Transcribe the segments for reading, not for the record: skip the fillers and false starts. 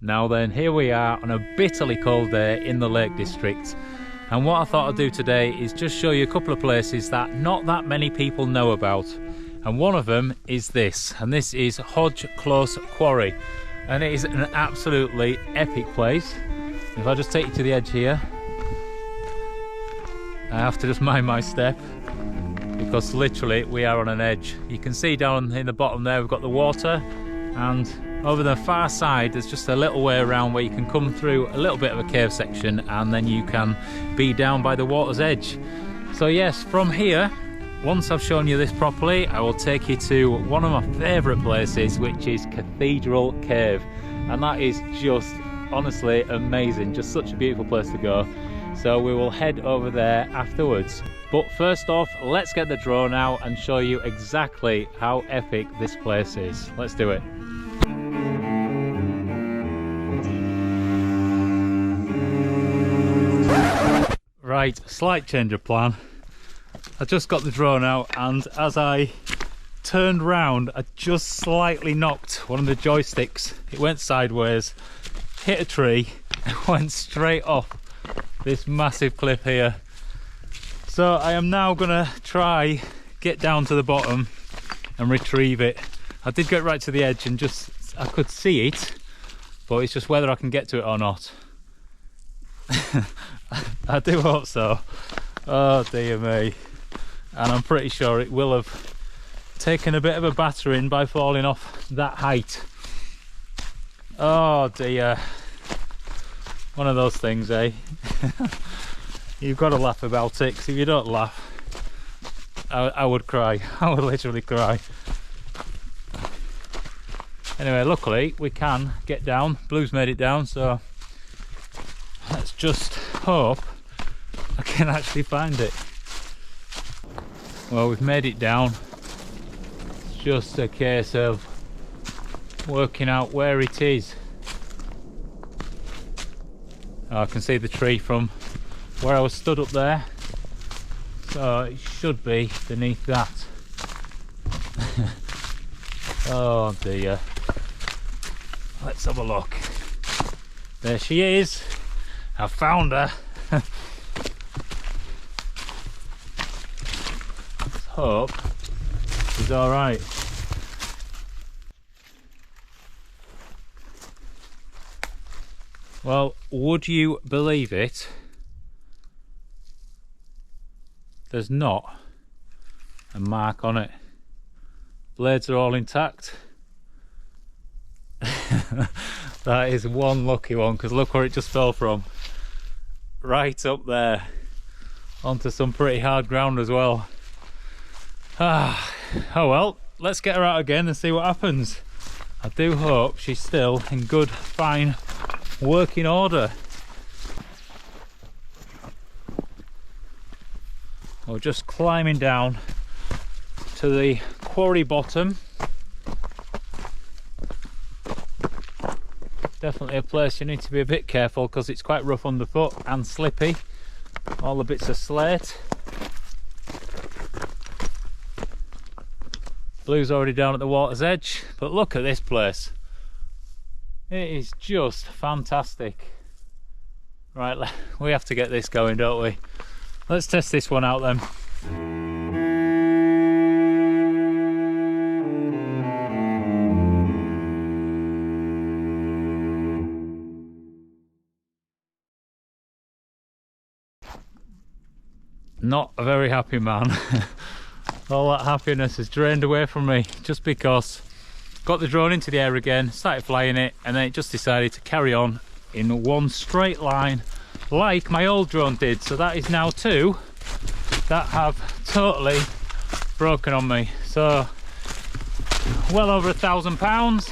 Now then, here we are on a bitterly cold day in the Lake District, and what I thought I'd do today is just show you a couple of places that not that many people know about, and one of them is this, and this is Hodge Close Quarry, and it is an absolutely epic place. If I just take you to the edge here, I have to just mind my step because literally we are on an edge. You can see down in the bottom there we've got the water, and over the far side there's just a little way around where you can come through a little bit of a cave section, and then you can be down by the water's edge. So yes, from here, once I've shown you this properly, I will take you to one of my favourite places, which is Cathedral Cave, and that is just honestly amazing, just such a beautiful place to go. So we will head over there afterwards. But first off, let's get the drone out and show you exactly how epic this place is. Let's do it. Right, slight change of plan. I just got the drone out, and as I turned round, I just slightly knocked one of the joysticks. It went sideways, hit a tree, and went straight off this massive cliff here. So I am now gonna try get down to the bottom and retrieve it. I did get right to the edge and just I could see it, but it's just whether I can get to it or not. I do hope so. Oh dear me. And I'm pretty sure it will have taken a bit of a battering by falling off that height. Oh dear. One of those things, eh? You've got to laugh about it, because if you don't laugh, I would cry. I would literally cry. Anyway, luckily we can get down. Blue's made it down, so let's just hope I can actually find it. Well, we've made it down. It's just a case of working out where it is. I can see the tree from where I was stood up there, so it should be beneath that. Oh dear. Let's have a look. There she is. I found her. Let's hope she's alright. Well, would you believe it? There's not a mark on it. Blades are all intact. That is one lucky one, because look where it just fell from. Right up there. Onto some pretty hard ground as well. Oh well, let's get her out again and see what happens. I do hope she's still in good, fine working order. We're just climbing down to the quarry bottom. Definitely a place you need to be a bit careful, because it's quite rough underfoot and slippy. All the bits of slate. Blue's already down at the water's edge, but look at this place. It is just fantastic. Right, we have to get this going, don't we? Let's test this one out then. Not a very happy man. All that happiness has drained away from me just because got the drone into the air again, started flying it, and then it just decided to carry on in one straight line like my old drone did. So that is now two that have totally broken on me. So well over £1,000,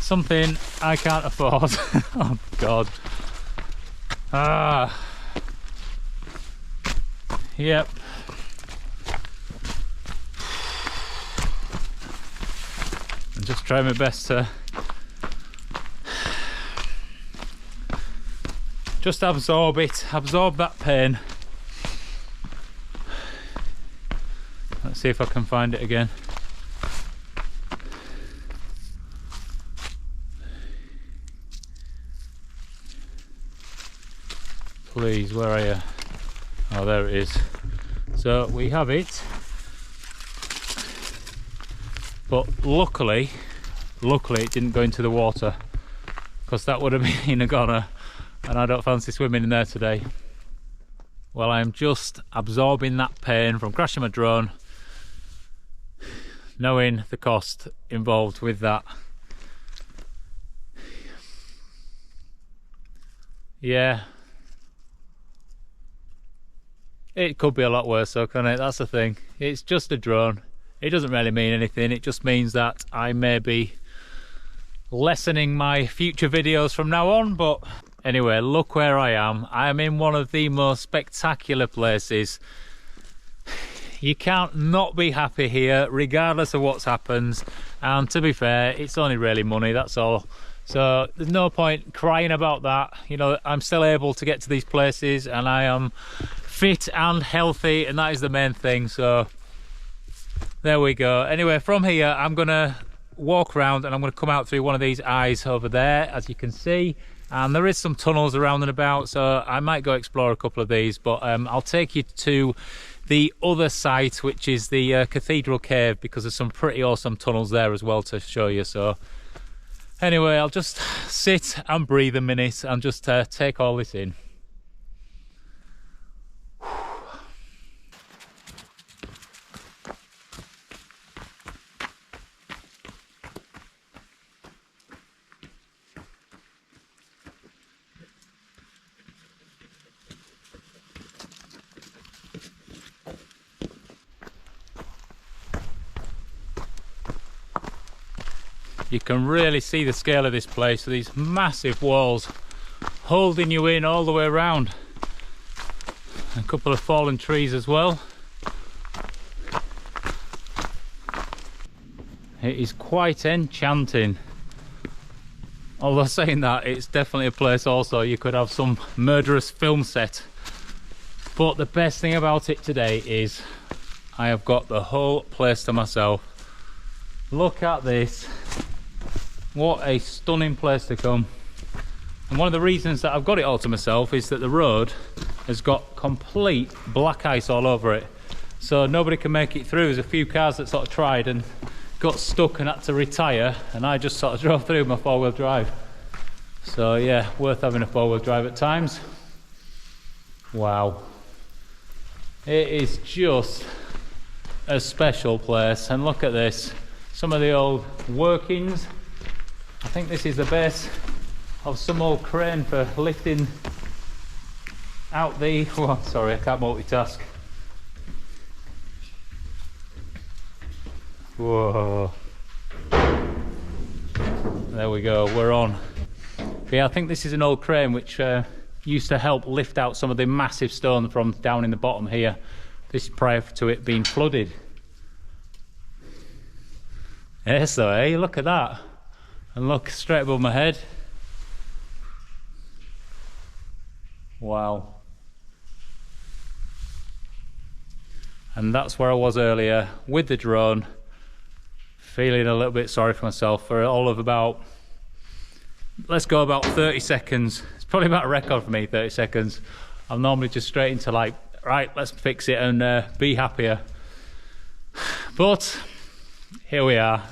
something I can't afford. Oh god. Yep. I'm just trying my best to just absorb it, absorb that pain. Let's see if I can find it again. please, where are you? Oh, there it is. So we have it. But luckily it didn't go into the water, because that would have been a goner, and I don't fancy swimming in there today. Well, I'm just absorbing that pain from crashing my drone, knowing the cost involved with that. Yeah, it could be a lot worse though, couldn't it? That's the thing. It's just a drone. It doesn't really mean anything. It just means that I may be lessening my future videos from now on. But anyway, look where I am. I am in one of the most spectacular places. You can't not be happy here, regardless of what's happened. And to be fair, it's only really money, that's all. So there's no point crying about that. You know, I'm still able to get to these places, and I am fit and healthy, and that is the main thing. So there we go. Anyway, from here I'm gonna walk around, and I'm gonna come out through one of these eyes over there, as you can see, and there is some tunnels around and about, so I might go explore a couple of these. But I'll take you to the other site, which is the Cathedral cave, because there's some pretty awesome tunnels there as well to show you. So anyway, I'll just sit and breathe a minute and just take all this in. You can really see the scale of this place, these massive walls holding you in all the way around. A couple of fallen trees as well. It is quite enchanting. Although saying that, it's definitely a place also you could have some murderous film set. But the best thing about it today is I have got the whole place to myself. Look at this. What a stunning place to come. And one of the reasons that I've got it all to myself is that the road has got complete black ice all over it, so nobody can make it through. There's a few cars that sort of tried and got stuck and had to retire, and I just sort of drove through my four-wheel drive. So yeah, worth having a four-wheel drive at times. Wow, it is just a special place. And look at this, some of the old workings. I think this is the base of some old crane for lifting out the... Oh, sorry, I can't multitask. Whoa. There we go, we're on. But yeah, I think this is an old crane which used to help lift out some of the massive stone from down in the bottom here. This is prior to it being flooded. Yes though, eh? Look at that. And look, straight above my head. Wow. And that's where I was earlier with the drone, feeling a little bit sorry for myself for all of about, let's go about 30 seconds. It's probably about a record for me, 30 seconds. I'm normally just straight into like, right, let's fix it and be happier. But here we are.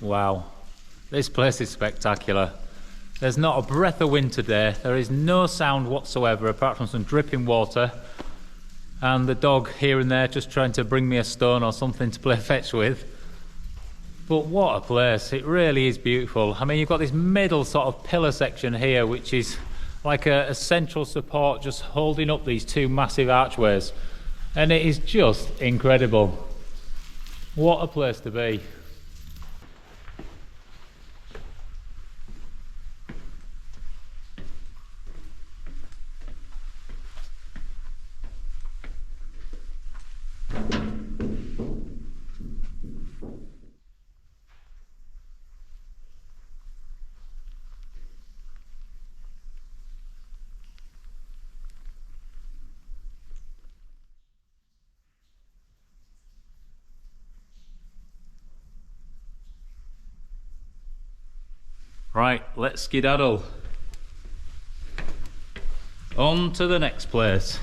Wow, this place is spectacular. There's not a breath of wind today. There is no sound whatsoever apart from some dripping water and the dog here and there just trying to bring me a stone or something to play fetch with. But what a place, it really is beautiful. I mean, you've got this middle sort of pillar section here which is like a central support just holding up these two massive archways, and it is just incredible. What a place to be. Right, let's skedaddle. On to the next place,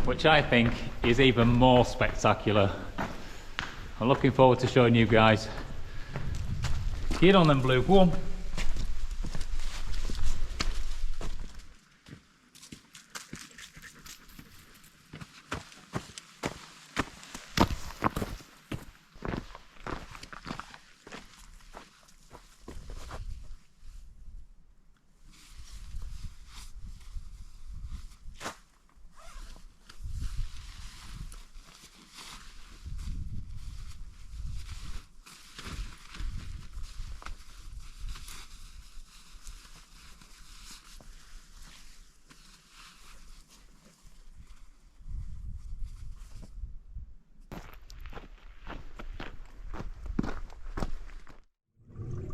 which I think is even more spectacular. I'm looking forward to showing you guys. Get on then, Blue, go on.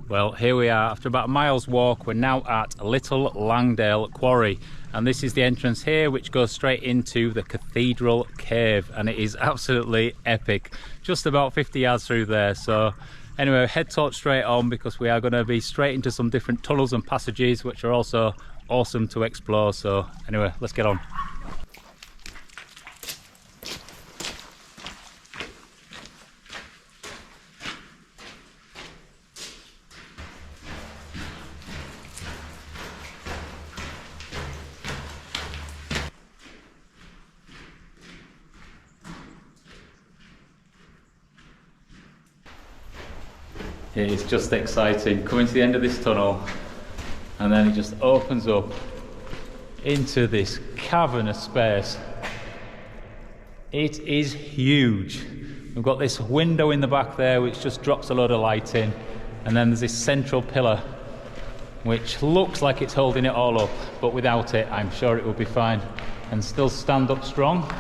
Well, here we are. After about a mile's walk, we're now at Little Langdale Quarry, and this is the entrance here, which goes straight into the Cathedral cave, and it is absolutely epic. Just about 50 yards through there. So anyway, head torch straight on, because we are going to be straight into some different tunnels and passages, which are also awesome to explore. So anyway, let's get on. It is just exciting coming to the end of this tunnel, and then it just opens up into this cavernous space. It is huge. We've got this window in the back there which just drops a load of light in, and then there's this central pillar which looks like it's holding it all up, but without it I'm sure it will be fine and still stand up strong.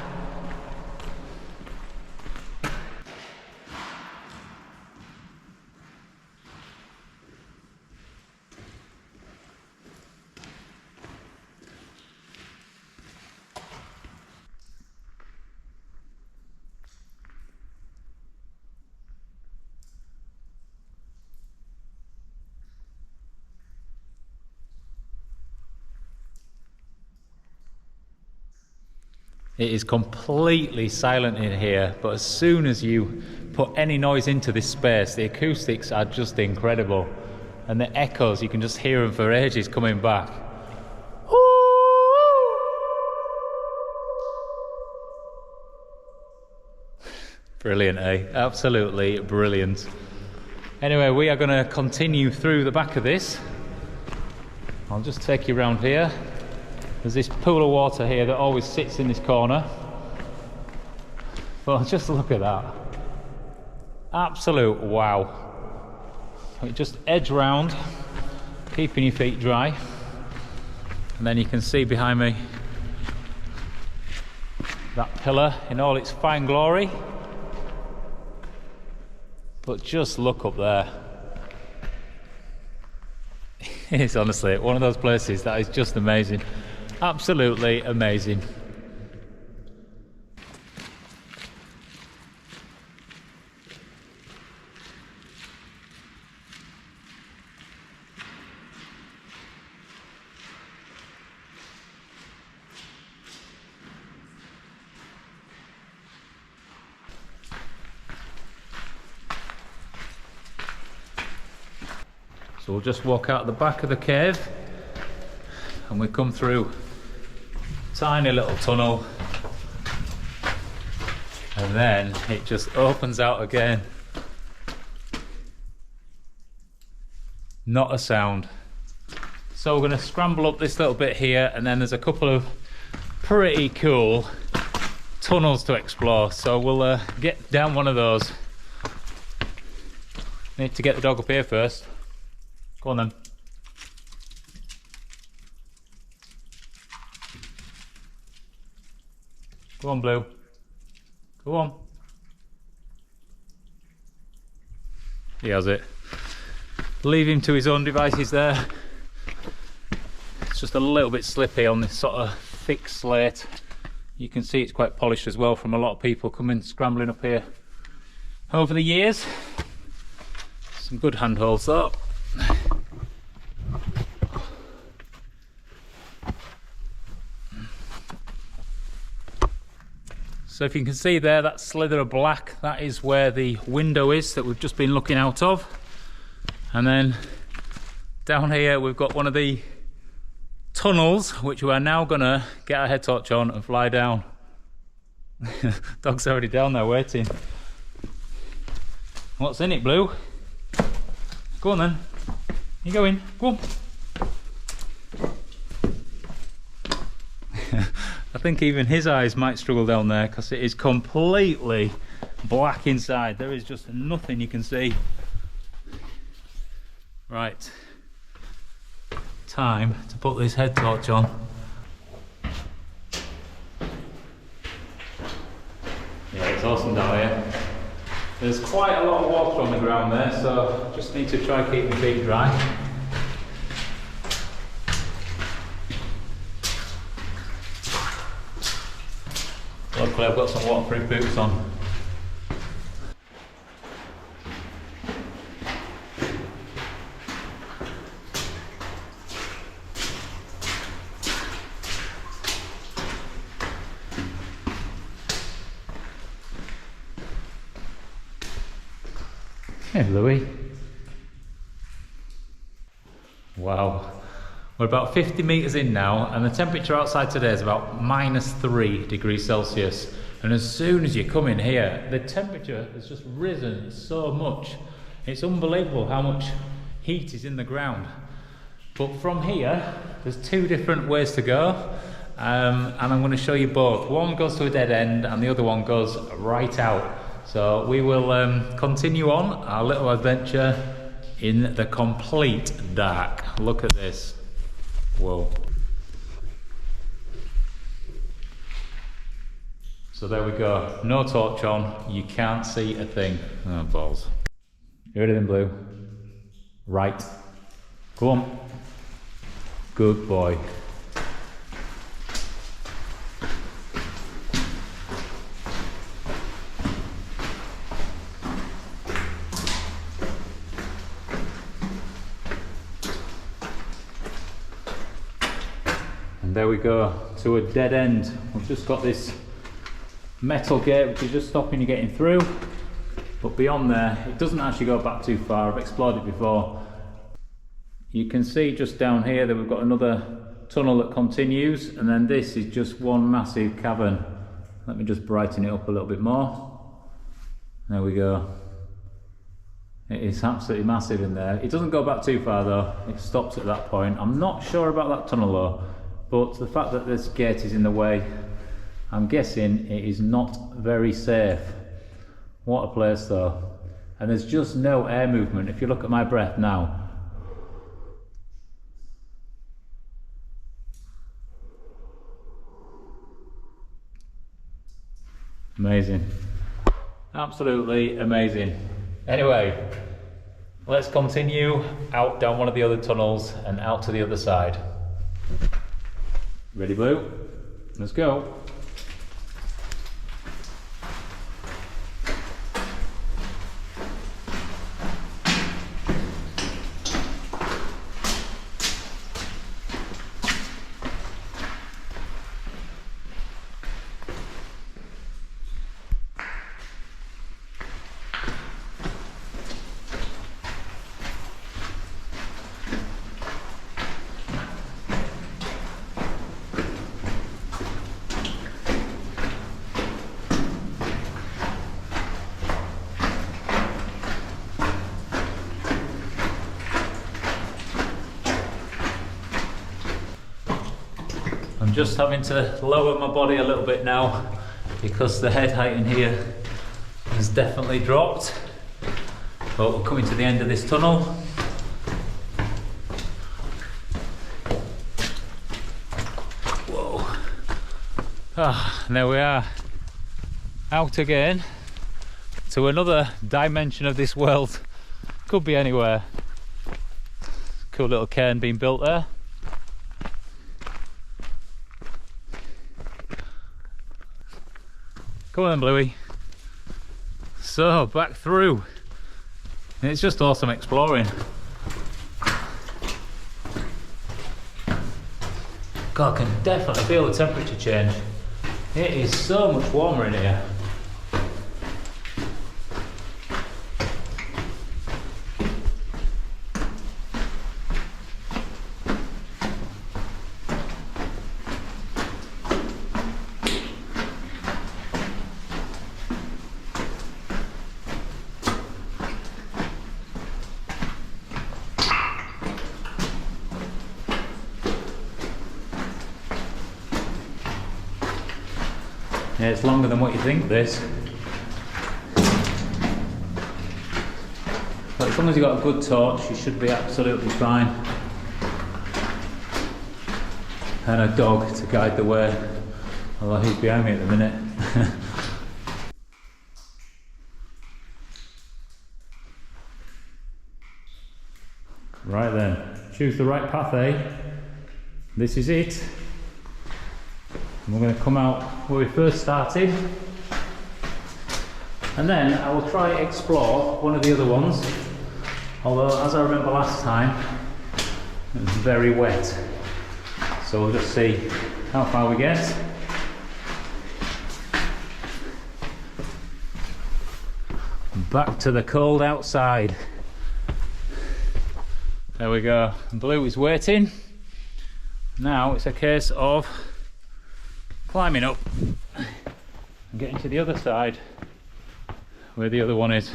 It is completely silent in here, but as soon as you put any noise into this space, the acoustics are just incredible. And the echoes, you can just hear them for ages coming back. Brilliant, eh? Absolutely brilliant. Anyway, we are going to continue through the back of this. I'll just take you around here. There's this pool of water here that always sits in this corner. But just look at that. Absolute wow. So just edge round, keeping your feet dry. And then you can see behind me that pillar in all its fine glory. But just look up there. It's honestly one of those places that is just amazing. Absolutely amazing. So we'll just walk out the back of the cave and we come through a tiny little tunnel, and then it just opens out again. Not a sound. So we're going to scramble up this little bit here, and then there's a couple of pretty cool tunnels to explore. So we'll get down one of those. Need to get the dog up here first. Go on then. Go on, Blue. Go on. He has it. Leave him to his own devices there. It's just a little bit slippy on this sort of thick slate. You can see it's quite polished as well from a lot of people coming scrambling up here over the years. Some good handholds though. So if you can see there, that slither of black, that is where the window is that we've just been looking out of. And then down here we've got one of the tunnels, which we are now gonna get our head torch on and fly down. Dog's already down there waiting. What's in it, Blue? Go on then. You go in. Go on. I think even his eyes might struggle down there because it is completely black inside. There is just nothing you can see. Right. Time to put this head torch on. Yeah, it's awesome down here. There's quite a lot of water on the ground there, so just need to try and keep my feet dry. Luckily I've got some waterproof boots on. Hey Louie. Wow. We're about 50 metres in now, and the temperature outside today is about -3 degrees Celsius. And as soon as you come in here, the temperature has just risen so much. It's unbelievable how much heat is in the ground. But from here, there's 2 different ways to go, and I'm going to show you both. One goes to a dead end, and the other one goes right out. So we will continue on our little adventure in the complete dark. Look at this. Whoa. So there we go. No torch on. You can't see a thing. Oh, balls. You ready then, Blue? Right. Go on. Good boy. There we go, to a dead end. We've just got this metal gate which is just stopping you getting through, but beyond there it doesn't actually go back too far. I've explored it before. You can see just down here that we've got another tunnel that continues, and then this is just one massive cavern. Let me just brighten it up a little bit more. There we go. It is absolutely massive in there. It doesn't go back too far though, it stops at that point. I'm not sure about that tunnel though. But the fact that this gate is in the way, I'm guessing it is not very safe. What a place though. And there's just no air movement. If you look at my breath now. Amazing. Absolutely amazing. Anyway, let's continue out down one of the other tunnels and out to the other side. Ready, Blue? Let's go. I'm just having to lower my body a little bit now because the head height in here has definitely dropped. But we're coming to the end of this tunnel. Whoa. Ah, and there we are. Out again to another dimension of this world. Could be anywhere. Cool little cairn being built there. Come on, Bluey. So, back through. And it's just awesome exploring. God, I can definitely feel the temperature change. It is so much warmer in here. Yeah, it's longer than what you think, this. But as long as you've got a good torch, you should be absolutely fine. And a dog to guide the way, although he's behind me at the minute. Right then, choose the right path, eh? This is it. And we're going to come out where we first started, and then I will try explore one of the other ones, although as I remember last time it was very wet, so we'll just see how far we get. Back to the cold outside. There we go, Blue is waiting. Now it's a case of climbing up and getting to the other side where the other one is.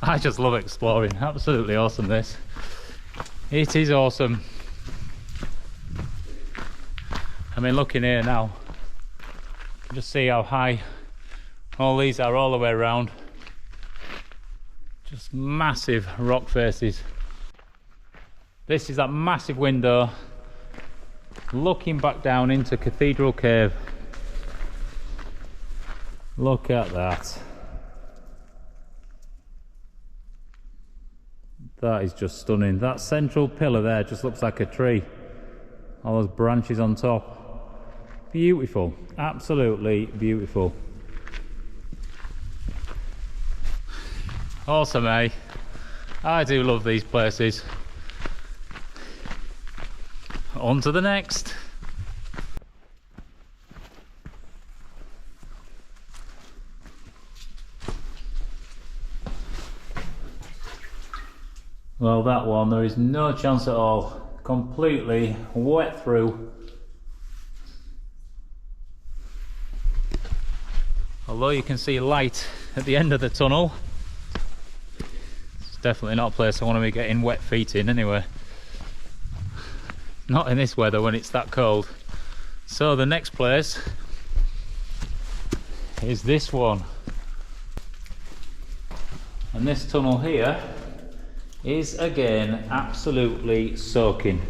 I just love exploring, absolutely awesome this. It is awesome. I mean, looking here now, just see how high all these are all the way around. Just massive rock faces. This is that massive window looking back down into Cathedral Cave. Look at that. That is just stunning. That central pillar there just looks like a tree. All those branches on top. Beautiful, absolutely beautiful. Awesome, eh? I do love these places. On to the next. Well, that one, there is no chance at all. Completely wet through. Although you can see light at the end of the tunnel, it's definitely not a place I want to be getting wet feet in anyway. Not in this weather when it's that cold. So the next place is this one. And this tunnel here is again absolutely soaking.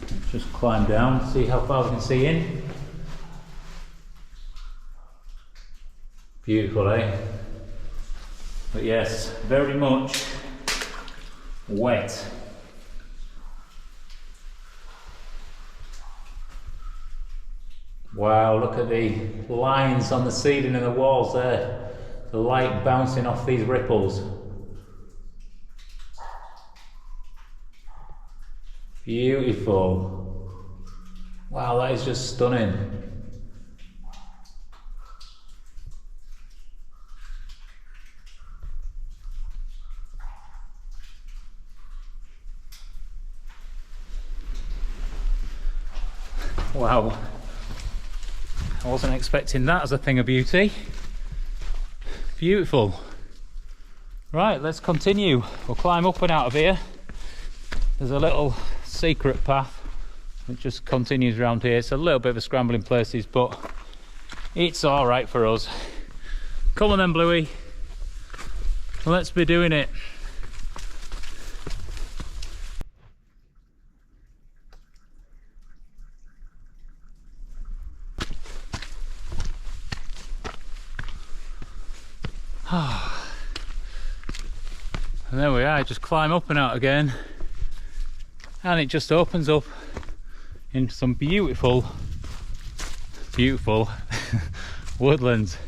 Let's just climb down, see how far we can see in. Beautiful, eh? But yes, very much wet. Wow, look at the lines on the ceiling and the walls there. The light bouncing off these ripples. Beautiful. Wow, that is just stunning. Wow. I wasn't expecting that as a thing of beauty. Beautiful. Right, let's continue. We'll climb up and out of here. There's a little secret path that just continues around here. It's a little bit of a scramble in places, but it's all right for us. Come on then, Bluey. Let's be doing it. And there we are, just climb up and out again, and it just opens up into some beautiful woodlands.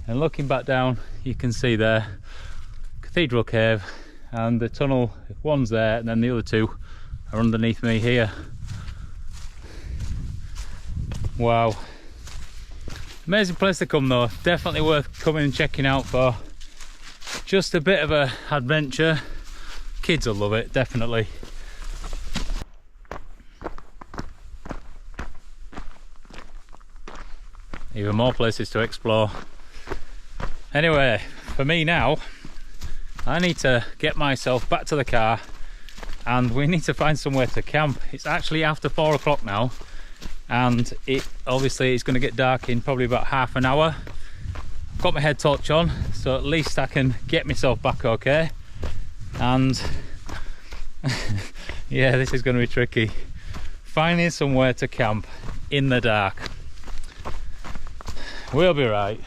And looking back down, you can see there Cathedral Cave, and the tunnel, one's there and then the other two are underneath me here. Wow. Amazing place to come though. Definitely worth coming and checking out for just a bit of a adventure. Kids will love it, definitely. Even more places to explore. Anyway, for me now, I need to get myself back to the car and we need to find somewhere to camp. It's actually after 4 o'clock now, and it obviously is going to get dark in probably about half an hour. I've got my head torch on, so at least I can get myself back okay. And yeah, this is going to be tricky. Finding somewhere to camp in the dark. We'll be right.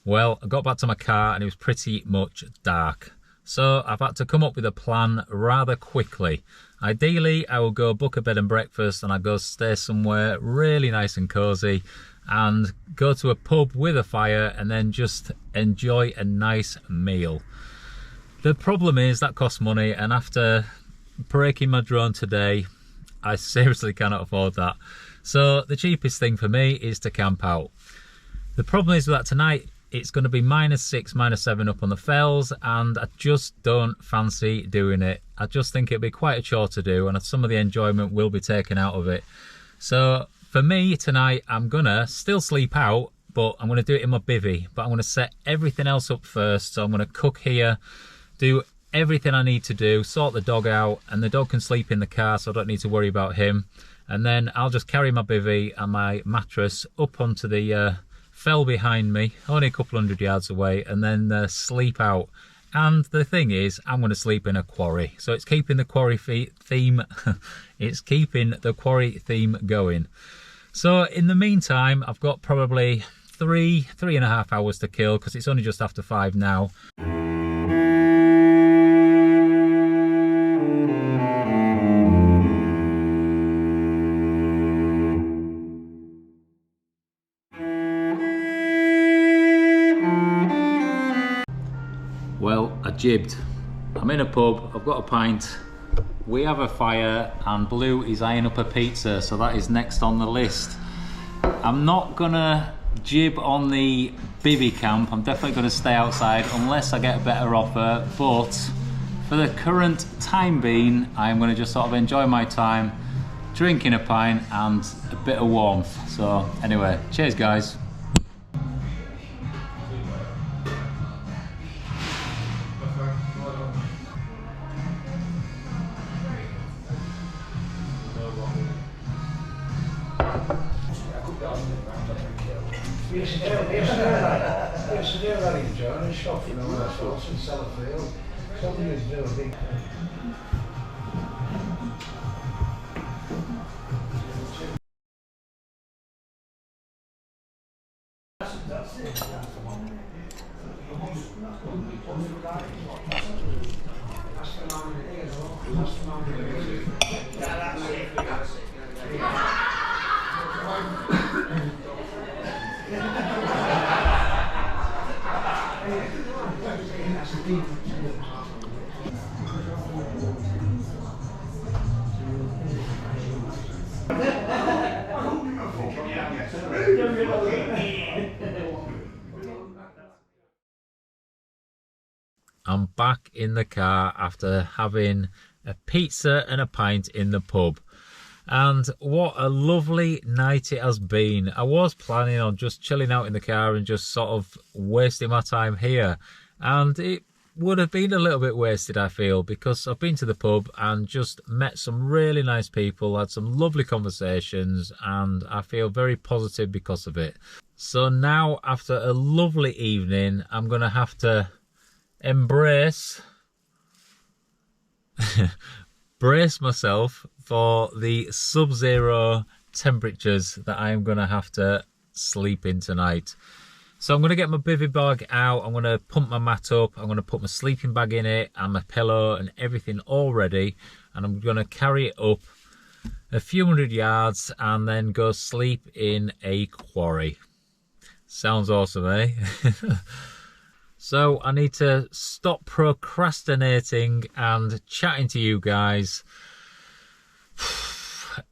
Well, I got back to my car and it was pretty much dark. So I've had to come up with a plan rather quickly. Ideally, I will go book a bed and breakfast and I go stay somewhere really nice and cozy and go to a pub with a fire and then just enjoy a nice meal. The problem is that costs money, and after breaking my drone today, I seriously cannot afford that. So the cheapest thing for me is to camp out. The problem is that tonight it's going to be -6, -7 up on the fells, and I just don't fancy doing it. I just think it'll be quite a chore to do, and some of the enjoyment will be taken out of it. So for me tonight, I'm gonna still sleep out, but I'm gonna do it in my bivvy. But I'm gonna set everything else up first. So I'm gonna cook here, do everything I need to do, sort the dog out, and the dog can sleep in the car, so I don't need to worry about him. And then I'll just carry my bivvy and my mattress up onto the fell behind me, only a couple 100 yards away, and then sleep out. And the thing is, I'm going to sleep in a quarry, so it's keeping the quarry theme it's keeping the quarry theme going. So in the meantime, I've got probably 3.5 hours to kill, because it's only just after 5 now. Well, I jibbed. I'm in a pub, I've got a pint, we have a fire, and Blue is eyeing up a pizza, so that is next on the list. I'm not gonna jib on the bivvy camp, I'm definitely gonna stay outside unless I get a better offer, but for the current time being, I'm gonna just sort of enjoy my time, drinking a pint and a bit of warmth. So anyway, cheers guys. I'm back in the car after having a pizza and a pint in the pub. And what a lovely night it has been. I was planning on just chilling out in the car and just sort of wasting my time here. And it would have been a little bit wasted, I feel, because I've been to the pub and just met some really nice people, had some lovely conversations, and I feel very positive because of it. So now, after a lovely evening, I'm going to have to brace myself for the sub-zero temperatures that I am going to have to sleep in tonight. So I'm going to get my bivvy bag out, I'm going to pump my mat up, I'm going to put my sleeping bag in it and my pillow and everything all ready, and I'm going to carry it up a few 100 yards and then go sleep in a quarry. Sounds awesome, eh? So I need to stop procrastinating and chatting to you guys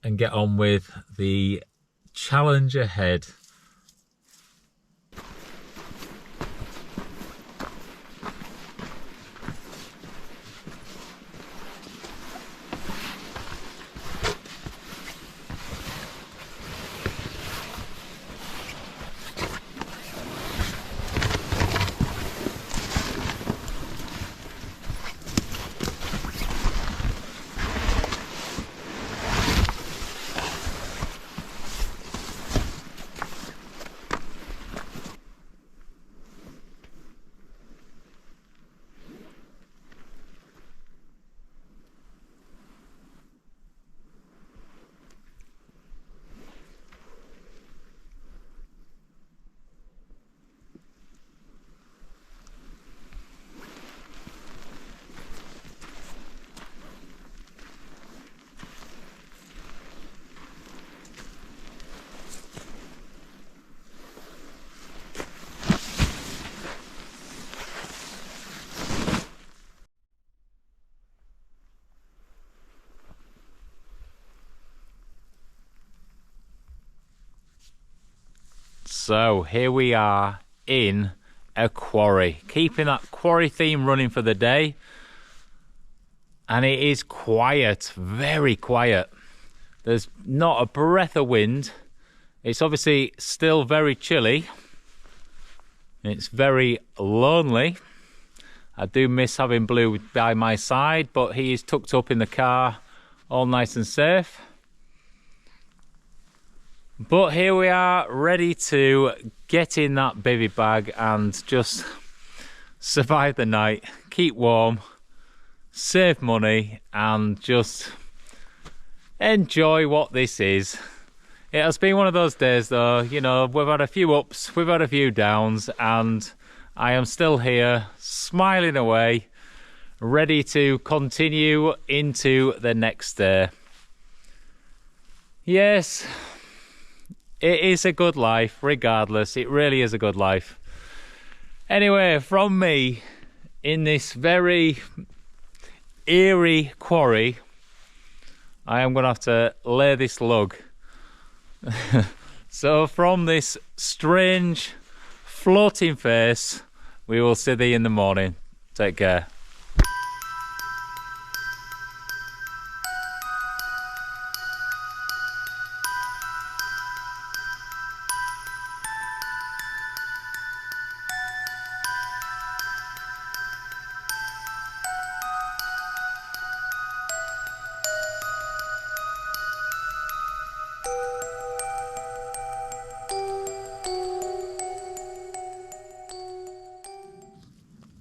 and get on with the challenge ahead. So here we are in a quarry, keeping that quarry theme running for the day. And it is quiet, very quiet. There's not a breath of wind. It's obviously still very chilly. It's very lonely. I do miss having Blue by my side, but he is tucked up in the car, all nice and safe. But here we are, ready to get in that bivvy bag and just survive the night, keep warm, save money, and just enjoy what this is. It has been one of those days though, you know, we've had a few ups, we've had a few downs, and I am still here, smiling away, ready to continue into the next day. Yes. It is a good life, regardless. It really is a good life. Anyway, from me, in this very eerie quarry, I am going to have to lay this lug. So from this strange floating face, we will see thee in the morning. Take care.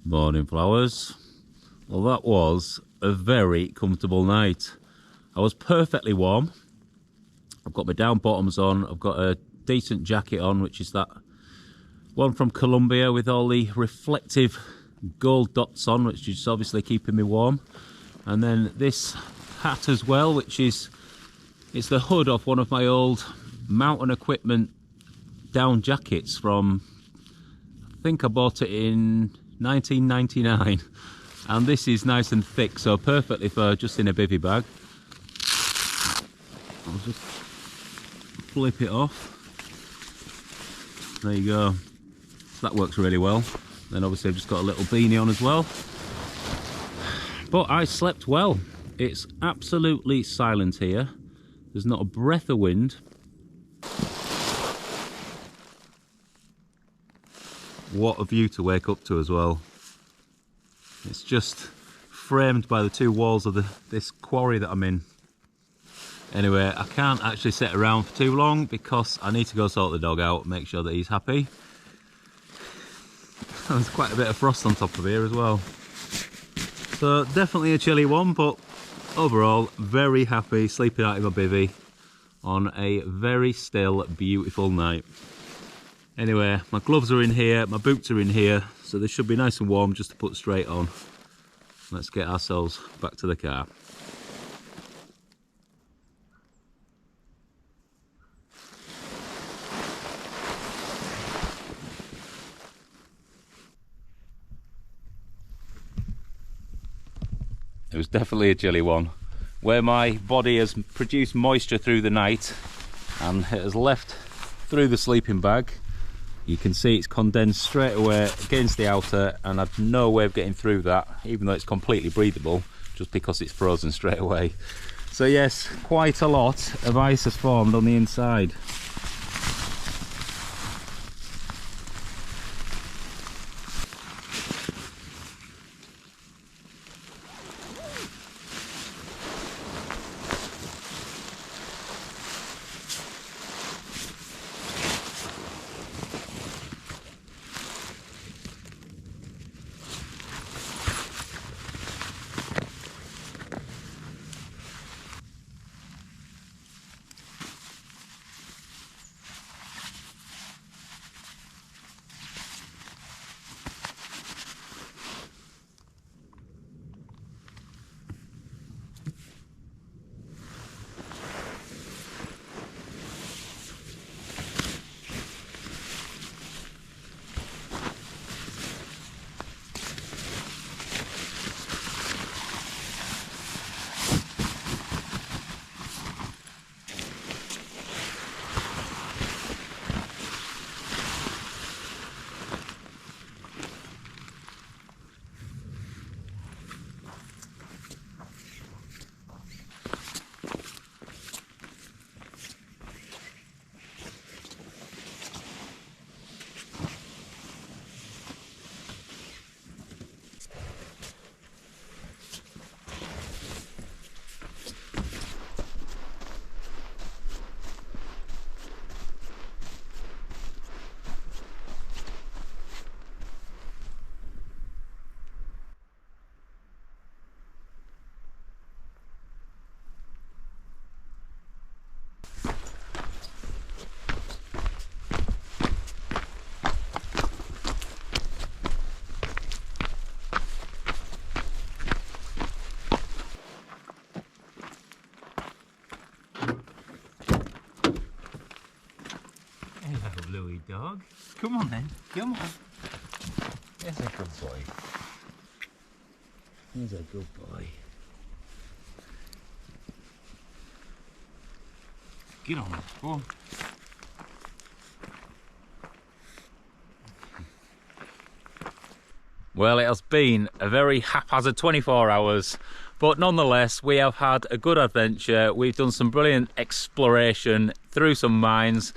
Morning, flowers. Well, that was a very comfortable night. I was perfectly warm. I've got my down bottoms on. I've got a decent jacket on, which is that one from Colombia with all the reflective gold dots on, which is obviously keeping me warm. And then this hat as well, which is, it's the hood off one of my old mountain equipment down jackets from, I think I bought it in 1999, and this is nice and thick, so perfectly for just in a bivvy bag. I'll just flip it off. There you go. So that works really well. Then obviously I've just got a little beanie on as well. But I slept well. It's absolutely silent here. There's not a breath of wind. What a view to wake up to as well. It's just framed by the two walls of this quarry that I'm in. Anyway, I can't actually sit around for too long because I need to go sort the dog out and make sure that he's happy. There's quite a bit of frost on top of here as well. So definitely a chilly one, but overall very happy sleeping out in my bivvy on a very still, beautiful night. Anyway, my gloves are in here, my boots are in here, so they should be nice and warm just to put straight on. Let's get ourselves back to the car. It was definitely a chilly one, where my body has produced moisture through the night and it has left through the sleeping bag. You can see it's condensed straight away against the outer, and I've no way of getting through that, even though it's completely breathable, just because it's frozen straight away. So yes, quite a lot of ice has formed on the inside. Bluey dog. Come on then, come on. There's a good boy. He's a good boy. Get on, go on. Well, it has been a very haphazard 24 hours, but nonetheless we have had a good adventure. We've done some brilliant exploration through some mines,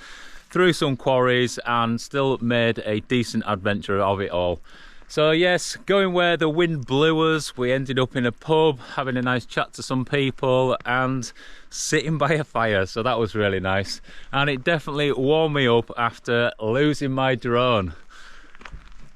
through some quarries, and still made a decent adventure of it all. So yes, going where the wind blew us, we ended up in a pub having a nice chat to some people and sitting by a fire, so that was really nice, and it definitely warmed me up after losing my drone.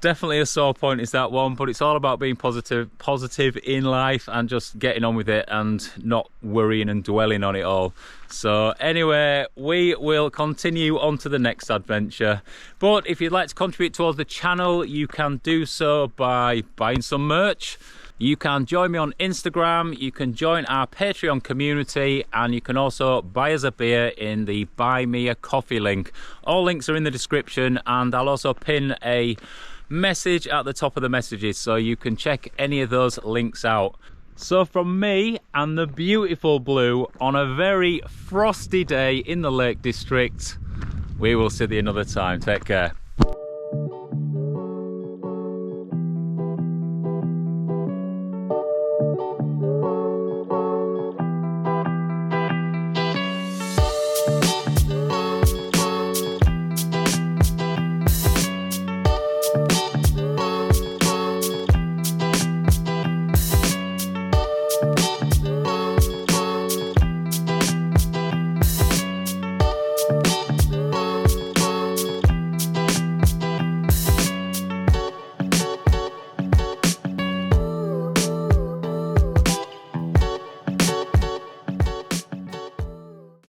Definitely a sore point is that one, but it's all about being positive in life and just getting on with it and not worrying and dwelling on it all. So anyway, we will continue on to the next adventure, but if you'd like to contribute towards the channel, you can do so by buying some merch. You can join me on Instagram, you can join our Patreon community, and you can also buy us a beer in the Buy Me a Coffee link. All links are in the description, and I'll also pin a message at the top of the messages so you can check any of those links out. So from me and the beautiful Blue on a very frosty day in the Lake District, we will see you another time. Take care.